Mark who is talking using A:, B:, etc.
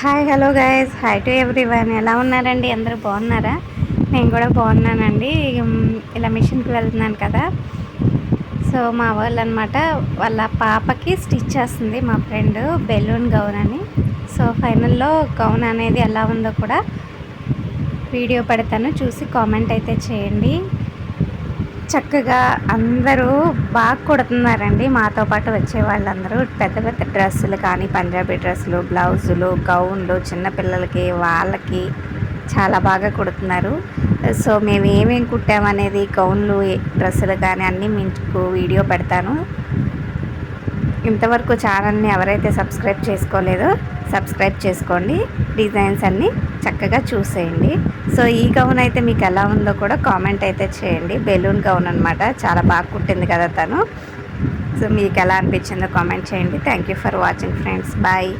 A: Hi hello guys, hi to everyone. ఎలా ఉన్నారండి? అందరూ బాగున్నారా? నేను కూడా బాగున్నానండి. ఇలా మిషన్కి వెళ్తున్నాను కదా. సో మా వాళ్ళు అనమాట, వాళ్ళ పాపకి స్టిచ్ చేస్తుంది మా ఫ్రెండ్, బెలూన్ గౌన్ అని. సో ఫైనల్లో గౌన్ అనేది ఎలా ఉందో కూడా వీడియో పెడతాను, చూసి కామెంట్ అయితే చేయండి. చక్కగా అందరూ బాగా కుడుతున్నారండి. మాతో పాటు వచ్చే వాళ్ళందరూ పెద్ద పెద్ద డ్రెస్సులు కానీ, పంజాబీ డ్రెస్సులు, బ్లౌజులు, గౌన్లు, చిన్నపిల్లలకి వాళ్ళకి చాలా బాగా కుడుతున్నారు. సో మేము ఏమేమి కుట్టామనేది, గౌన్లు, డ్రెస్సులు కానీ అన్నీ మీకు వీడియో పెడతాను. ఇంతవరకు ఛానల్ని ఎవరైతే సబ్స్క్రైబ్ చేసుకోలేదో సబ్స్క్రైబ్ చేసుకోండి. డిజైన్స్ అన్నీ చక్కగా చూసేయండి. సో ఈ గౌన్ అయితే మీకు ఎలా ఉందో కూడా కామెంట్ అయితే చేయండి. బెలూన్ గౌన్ అనమాట, చాలా బాగా కుట్టింది కదా తను. సో మీకు ఎలా అనిపించిందో కామెంట్ చేయండి. Thank you for watching friends. Bye.